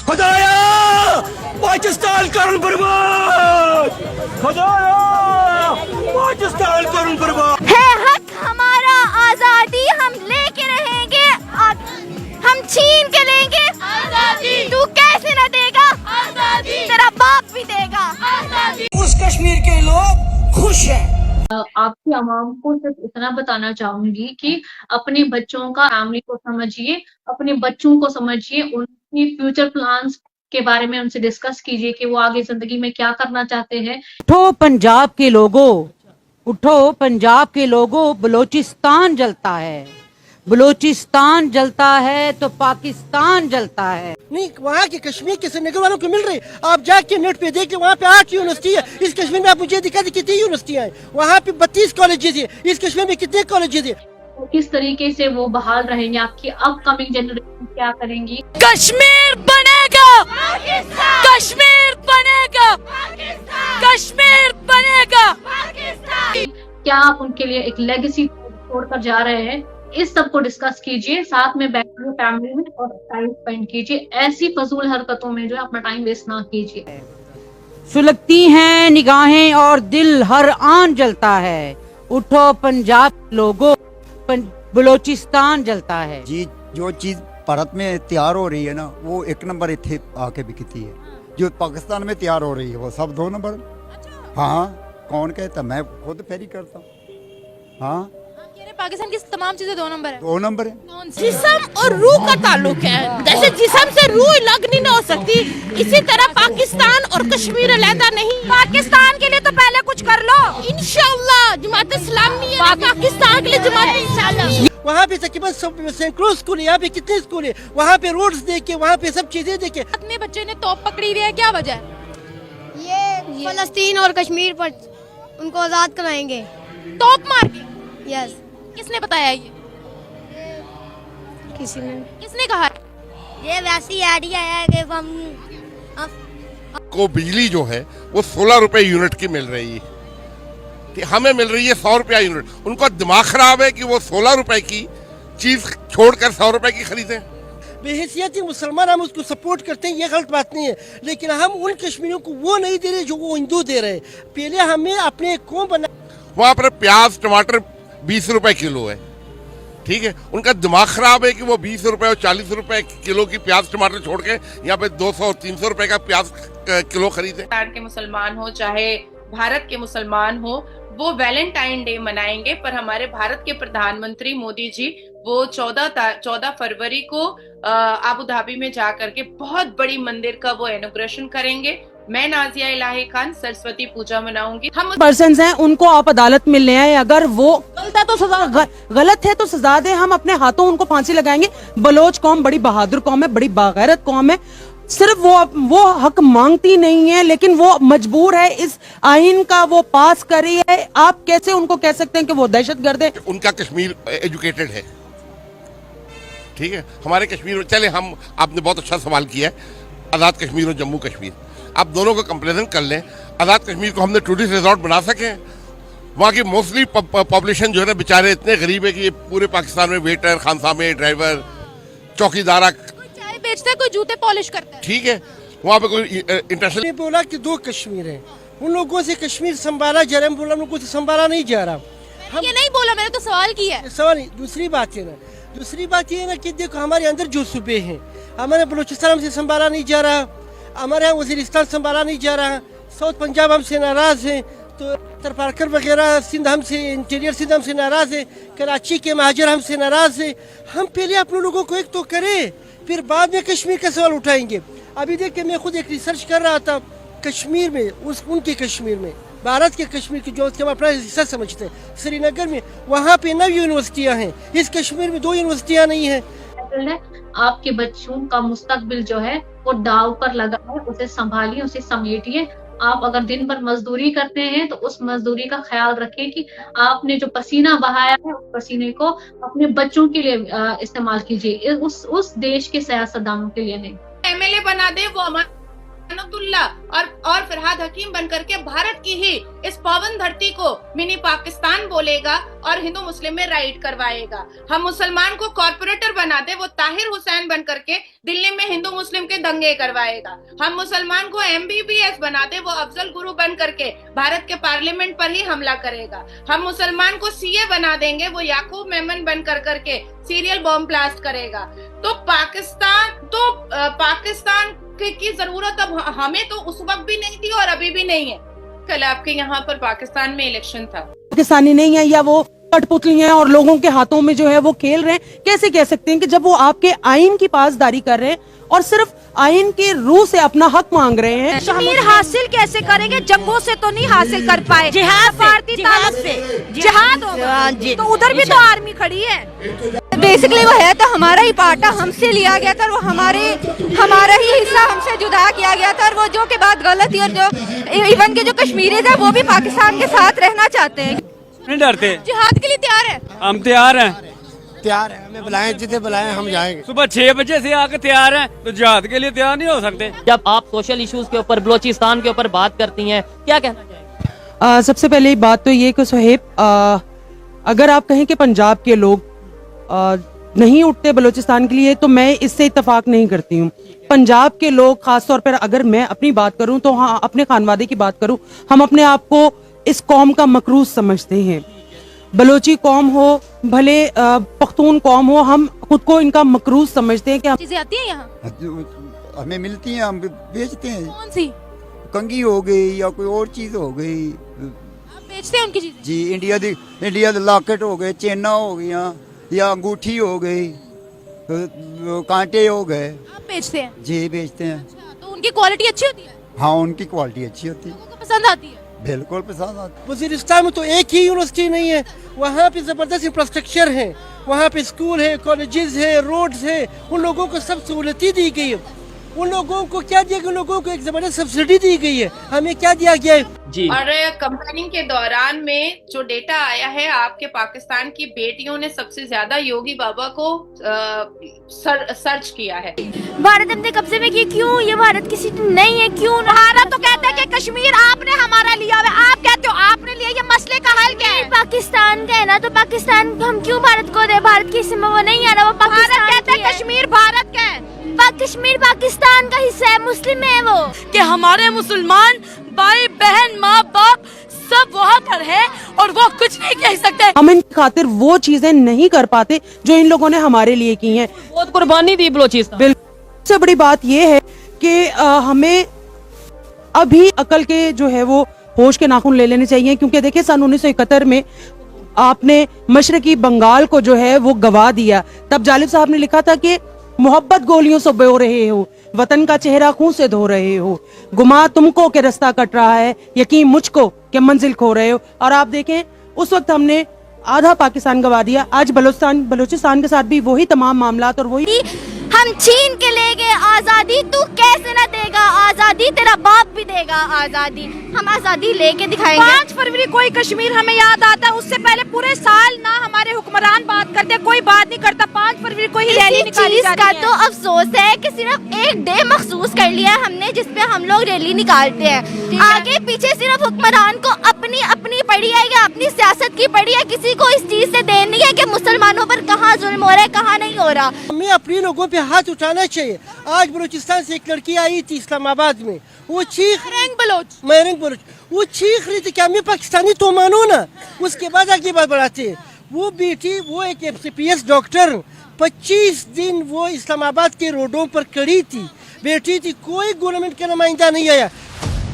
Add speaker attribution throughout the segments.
Speaker 1: खुदाया पाकिस्तान करुण बर्बाद, खुदाया पाकिस्तान करुण बर्बाद।
Speaker 2: है हक हमारा आजादी, हम लेके रहेंगे, हम छीन के लेंगे आजादी। तू कैसे न देगा आजादी, तेरा बाप भी देगा आजादी।
Speaker 3: उस कश्मीर के लोग खुश हैं।
Speaker 4: आपकी आवाम को सिर्फ इतना बताना चाहूंगी कि अपने बच्चों का, फैमिली को समझिए, अपने बच्चों को समझिए, उनकी फ्यूचर प्लान्स के बारे में उनसे डिस्कस कीजिए कि वो आगे जिंदगी में क्या करना चाहते हैं।
Speaker 5: उठो पंजाब के लोगों, उठो पंजाब के लोगों, बलोचिस्तान जलता है, बलोचिस्तान जलता है तो पाकिस्तान जलता है।
Speaker 3: नहीं, वहाँ के कश्मीर के श्रीनगर वालों को मिल रही। आप जाके नेट पे देख ले, वहाँ पे 8 यूनिवर्सिटी है। इस कश्मीर में आप मुझे दिखा दी कितनी यूनिवर्सिटियाँ हैं। वहाँ पे 32 कॉलेजेस है। इस कश्मीर में कितने कॉलेजेस है।
Speaker 4: किस तरीके से वो बहाल रहेंगे, आपकी अपकमिंग जनरेशन क्या करेंगी।
Speaker 6: कश्मीर बनेगा, कश्मीर बनेगा, कश्मीर बनेगा।
Speaker 4: क्या आप उनके लिए एक लेगेसी छोड़कर जा रहे हैं, इस सब को डिस्कस कीजिए, साथ में बैठिए फैमिली में और टाइम स्पेंड कीजिए। ऐसी फजूल हरकतों में जो है अपना टाइम वेस्ट ना कीजिए।
Speaker 5: सुलगती हैं निगाहें और दिल हर आन जलता है। उठो पंजाब लोगों, बलोचिस्तान जलता है।
Speaker 7: जी, जो चीज भारत में तैयार हो रही है ना, वो 1 नंबर इतने आके बिकती है। जो पाकिस्तान में तैयार हो रही है वो सब 2 नंबर। हाँ, कौन कहता, मैं खुद फेरी करता हूँ। हाँ,
Speaker 6: पाकिस्तान की तमाम चीजें 2 नंबर है।
Speaker 7: 2 नंबर है।
Speaker 6: जिस्म और रूह का ताल्लुक है। जैसे जिस्म से रूह अलग नहीं हो सकती, इसी तरह पाकिस्तान और कश्मीर अलग नहीं।
Speaker 2: पाकिस्तान के लिए तो पहले कुछ कर लो
Speaker 6: इंशाअल्लाह। जमात इस्लामी पाकिस्तान के लिए जमात इंशाअल्लाह।
Speaker 3: वहाँ पे तकरीबन सैकड़ों स्कूल है। यहाँ पे कितने स्कूल है। वहाँ पे रोड्स देखे, वहाँ पे सब चीजें देखे।
Speaker 6: अपने बच्चे ने तोप पकड़ी हुई है, क्या वजह है?
Speaker 2: ये फलस्तीन और कश्मीर पर उनको आजाद कराएंगे
Speaker 6: तोप मार के।
Speaker 2: यस।
Speaker 6: किसने बताया ये? किसने कहा?
Speaker 2: ये वैसी आइडिया है कि हम
Speaker 8: को बिजली जो है वो 16 रुपए यूनिट की मिल रही है, कि हमें मिल रही है 100 रुपया यूनिट। उनको दिमाग खराब है कि वो 16 रुपए की चीज छोड़कर 100 रुपए की खरीदें।
Speaker 3: बेहैसियत मुसलमान हम उसको सपोर्ट करते हैं, ये गलत बात नहीं है, लेकिन हम उन कश्मीरियों को वो नहीं दे रहे जो वो हिंदू दे रहे। पहले हमें अपने कौम बना।
Speaker 8: वहाँ पर प्याज टमाटर 20 रुपए किलो है, ठीक है। उनका दिमाग खराब है कि वो 20 रुपए और 40 रुपए किलो की प्याज टमाटर छोड़ के यहाँ पे 200 और 300 रुपए का प्याज किलो खरीदे।
Speaker 9: पाकिस्तान के मुसलमान हो चाहे भारत के मुसलमान हो, वो वैलेंटाइन डे मनाएंगे, पर हमारे भारत के प्रधानमंत्री मोदी जी वो 14 फरवरी को आबू धाबी में जा करके बहुत बड़ी मंदिर का वो इनॉग्रेशन करेंगे। मैं नाजिया इलाही खान सरस्वती पूजा मनाऊंगी। हम
Speaker 5: पर्सन्स हैं, उनको आप अदालत मिलने आए, अगर वो गलत है तो सजा, गलत है तो सजा दे। हम अपने हाथों उनको फांसी लगाएंगे। बलोच कौम बड़ी बहादुर कौम है, बड़ी बागैरत कौम है। सिर्फ वो हक मांगती नहीं है, लेकिन वो मजबूर है, इस आइन का वो पास करी है। आप कैसे उनको कह सकते हैं कि वो दहशतगर्द है?
Speaker 8: उनका कश्मीर एजुकेटेड है, ठीक है। हमारे कश्मीर, चले हम, आपने बहुत अच्छा सवाल किया है, आज़ाद कश्मीर और जम्मू कश्मीर, आप दोनों को कंपेरिजन कर लें। आज़ाद कश्मीर को हमने टूरिस्ट रिजॉर्ट बना सके। वहाँ की मोस्टली पॉपुलेशन जो है ना, बेचारे इतने गरीब है कि ये पूरे पाकिस्तान में वेटर, खानसामे, ड्राइवर, चौकीदारा,
Speaker 6: कोई चाय बेचता है, कोई जूते पॉलिश करता है,
Speaker 8: ठीक है। वहाँ पे कोई इंटरनेशनल
Speaker 3: बोला कि 2 कश्मीर है, उन लोगों से कश्मीर संभाला जा रहा है, बोला उन लोगों से संभाला नहीं जा रहा।
Speaker 6: ये नहीं बोला, मैंने तो सवाल किया है।
Speaker 3: सवाल नहीं। दूसरी बात है ना, दूसरी बात ये है ना कि देखो हमारे अंदर जो सूबे हैं, हमारे बलूचिस्तान हमसे संभाला नहीं जा रहा, हमारे यहाँ वजीरिस्तान संभाला नहीं जा रहा, साउथ पंजाब हमसे नाराज है, तो उत्तर पारकर वगैरह सिंध हमसे, इंटीरियर सिंध हमसे नाराज है, कराची के महाजर हमसे नाराज है। हम पहले अपने लोगों को एक तो करें, फिर बाद में कश्मीर का सवाल उठाएंगे। अभी देखिए, मैं खुद एक रिसर्च कर रहा था कश्मीर में, उनके कश्मीर में, भारत के कश्मीर की जो हम अपना हिस्सा समझते हैं, श्रीनगर में, वहाँ पे 9 यूनिवर्सिटियाँ हैं। इस कश्मीर में 2 यूनिवर्सिटियाँ नहीं हैं।
Speaker 4: आपके बच्चों का मुस्तकबिल जो है वो दाव पर लगा है, उसे संभालिए, उसे समेटिए। आप अगर दिन भर मजदूरी करते हैं तो उस मजदूरी का ख्याल रखें कि आपने जो पसीना बहाया है उस पसीने को अपने बच्चों के लिए इस्तेमाल कीजिए, उस देश के सियासतदानों के लिए नहीं।
Speaker 9: MLA बना दे, वो हमारे अनतुल्ला और फरहाद हकीम बनकर के भारत की ही इस पावन धरती को मिनी पाकिस्तान बोलेगा और हिंदू मुस्लिम में राइट करवाएगा। हम मुसलमान को कॉर्पोरेटर बना दे, वो ताहिर हुसैन बनकर के दिल्ली में हिंदू मुस्लिम के दंगे करवाएगा। हम मुसलमान को MBBS बना दे, वो अफजल गुरु बन करके भारत के पार्लियामेंट पर ही हमला करेगा। हम मुसलमान को CA बना देंगे, वो याकूब मेमन बन करके सीरियल बॉम्ब ब्लास्ट करेगा। तो पाकिस्तान की जरूरत अब हमें तो उस वक्त भी नहीं थी और अभी भी नहीं है। कल आपके यहाँ पर पाकिस्तान में इलेक्शन था,
Speaker 5: पाकिस्तानी नहीं है या वो कठपुतली हैं और लोगों के हाथों में जो है वो खेल रहे हैं। कैसे कह सकते हैं कि जब वो आपके आइन की पासदारी कर रहे हैं और सिर्फ आइन के रूह से अपना हक मांग रहे हैं।
Speaker 2: कश्मीर हासिल कैसे करेंगे? जंगों से तो नहीं हासिल कर पाए, जिहाद से जिहाद होगा, तो उधर भी तो आर्मी खड़ी है। बेसिकली वो है तो हमारा ही पार्ट, हमसे लिया गया था, वो हमारा ही हिस्सा हमसे जुदा किया गया था, और वो जो के बाद गलत ही, और जो इवन के जो कश्मीरी थे वो भी पाकिस्तान के साथ रहना चाहते हैं।
Speaker 1: नहीं डरते,
Speaker 2: जिहाद के लिए तैयार है।
Speaker 1: हम तैयार हैं,
Speaker 3: हमें बुलाएं, जिसे बुलाएं हम जाएंगे।
Speaker 1: सुबह 6 बजे से आकर तैयार हैं, तो जिहाद के लिए तैयार नहीं हो सकते।
Speaker 10: जब आप सोशल इश्यूज के ऊपर, बलोचिस्तान के ऊपर बात करती हैं, क्या कहना चाहिए?
Speaker 5: सबसे पहले बात तो ये कि सुहेब, अगर आप कहें कि पंजाब के लोग नहीं उठते बलूचिस्तान के लिए, तो मैं इससे इत्तेफाक नहीं करती हूँ। पंजाब के लोग, खासतौर पर अगर मैं अपनी बात करूँ तो हाँ, अपने खानवादे की बात करूँ, हम अपने आप को इस कौम का मकरूज समझते हैं। बलोची कौम हो, भले पख्तून कौम हो, हम खुद को इनका मकरूज समझते हैं। कि
Speaker 2: चीजें आती हैं यहाँ,
Speaker 7: हमें मिलती हैं, हम बेचते हैं।
Speaker 2: कौन सी?
Speaker 7: कंगी हो गई या कोई और चीज हो गई,
Speaker 2: आप बेचते हैं उनकी चीजें?
Speaker 7: जी। इंडिया दे लॉकेट हो गए, चेना हो गई या अंगूठी हो गई, कांटे हो गए,
Speaker 2: आप बेचते हैं?
Speaker 7: जी बेचते हैं।
Speaker 2: तो उनकी क्वालिटी अच्छी होती है?
Speaker 7: हाँ, उनकी क्वालिटी अच्छी होती है,
Speaker 2: लोगों को पसंद आती है?
Speaker 7: बिल्कुल पसंद आती है।
Speaker 3: वजीरिस्तान में तो एक ही यूनिवर्सिटी नहीं है, वहाँ पे जबरदस्त इंफ्रास्ट्रक्चर है, वहाँ पे स्कूल है, कॉलेजेस है, रोड्स है, उन लोगों को सब सहूलतें दी गई है। उन लोगों को क्या दिया गया? उन लोगों को एक जबरदस्त सब्सिडी दी गई है, हमें क्या दिया गया है?
Speaker 10: जी।
Speaker 9: और कंपेनिंग के दौरान में जो डेटा आया है, आपके पाकिस्तान की बेटियों ने सबसे ज्यादा योगी बाबा को सर्च किया है।
Speaker 2: भारत अपने कब्जे में की, क्यों? ये भारत की सीट नहीं है, क्यों? भारत तो कहता है कि कश्मीर आपने हमारा लिया हुआ है, आप कहते हो आपने लिया, ये मसले का हल क्या है? पाकिस्तान का है ना, तो पाकिस्तान हम क्यों भारत को दे? भारत की सीमा वो नहीं है ना, वो पाकिस्तान कहता है कश्मीर भारत का है, कश्मीर पाकिस्तान का हिस्सा है, मुस्लिम है वो।
Speaker 6: कि हमारे मुसलमान भाई बहन माँ बाप सब वहाँ पर है और वो कुछ नहीं कह सकते।
Speaker 5: हम इन खातिर वो चीजें नहीं कर पाते जो इन लोगों ने हमारे लिए की हैं।
Speaker 10: बहुत कुर्बानी दी बलोचिस्तान।
Speaker 5: बिल्कुल। सबसे बड़ी बात ये है कि हमें अभी अकल के जो है वो होश के नाखून ले लेने चाहिए, क्योंकि देखिए सन 1971 में आपने मशरकी बंगाल को जो है वो गवा दिया। तब जालिब साहब ने लिखा था कि मोहब्बत गोलियों से बो रहे हो, वतन का चेहरा खून से धो रहे हो, गुमा तुमको के रास्ता कट रहा है, यकीन मुझको के मंजिल खो रहे हो। और आप देखें उस वक्त हमने आधा पाकिस्तान गवा दिया, आज बलूचिस्तान के साथ भी वही तमाम मामलात और वही।
Speaker 2: हम छीन के ले गए आजादी, तू कैसे न देगा आजादी, तेरा बाप भी देगा आजादी, हम आजादी लेके दिखाएंगे। 5 फरवरी कोई कश्मीर हमें याद आता है, उससे पहले पूरे साल ना हमारे हुक्मरान बात करते, कोई बात नहीं करता। 5 फरवरी को ही रैली निकाली जा रही है। तो अफसोस है कि सिर्फ एक डे मखसूस कर लिया हमने जिसपे हम लोग रैली निकालते हैं, आगे पीछे सिर्फ हुक्मरान को अपनी अपनी पड़ी है या अपनी सियासत की पड़ी है, किसी को इस चीज से देर नहीं है कि मुसलमानों पर कहाँ जुल्म हो रहा है, कहाँ नहीं हो रहा।
Speaker 3: हमें अपने लोगों पे हाथ उठाना चाहिए। आज बलूचिस्तान से एक लड़की आई थी इस्लामाबाद में, वो मैरंग बलोच, वो चीख रही थी कि हमें पाकिस्तानी तो मानो ना। उसके बाद आगे बात बढ़ाते हैं, वो बेटी, वो एक MCPS डॉक्टर, 25 दिन वो इस्लामाबाद के रोडों पर खड़ी थी, बैठी थी, कोई गवर्नमेंट का नुमाइंदा नहीं आया।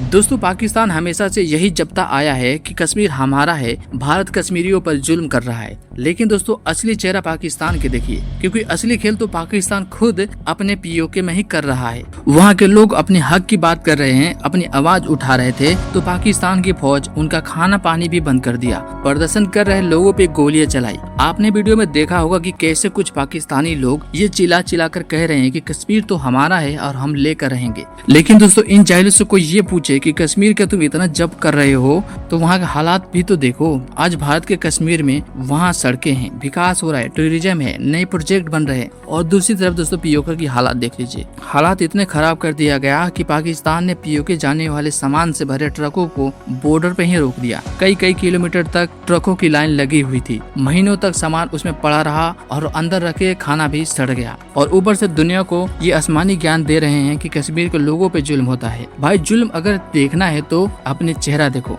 Speaker 11: दोस्तों, पाकिस्तान हमेशा से यही जपता आया है कि कश्मीर हमारा है, भारत कश्मीरियों पर जुल्म कर रहा है। लेकिन दोस्तों, असली चेहरा पाकिस्तान के देखिए, क्योंकि असली खेल तो पाकिस्तान खुद अपने POK में ही कर रहा है। वहाँ के लोग अपने हक की बात कर रहे हैं, अपनी आवाज उठा रहे थे, तो पाकिस्तान की फौज उनका खाना पानी भी बंद कर दिया, प्रदर्शन कर रहे लोगों पे गोलियां चलाई। आपने वीडियो में देखा होगा कि कैसे कुछ पाकिस्तानी लोग ये चिल्ला चिल्ला कर कह रहे हैं कि कश्मीर तो हमारा है और हम लेकर रहेंगे। लेकिन दोस्तों, इन जाहिलों से कोई ये पूछे सोचे कि कश्मीर के तुम इतना जब्त कर रहे हो तो वहाँ के हालात भी तो देखो। आज भारत के कश्मीर में वहाँ सड़कें हैं, विकास हो रहा है, टूरिज्म है, नए प्रोजेक्ट बन रहे हैं, और दूसरी तरफ दोस्तों पीओके की हालात देख लीजिए। हालात इतने खराब कर दिया गया कि पाकिस्तान ने पीओके जाने वाले सामान से भरे ट्रकों को बॉर्डर पे ही रोक दिया। कई किलोमीटर तक ट्रकों की लाइन लगी हुई थी, महीनों तक सामान उसमें पड़ा रहा और अंदर रखे खाना भी सड़ गया। और ऊपर से दुनिया को ये आसमानी ज्ञान दे रहे हैं कि कश्मीर के लोगों पे जुल्म होता है। भाई जुल्म अगर देखना है तो अपने चेहरा देखो।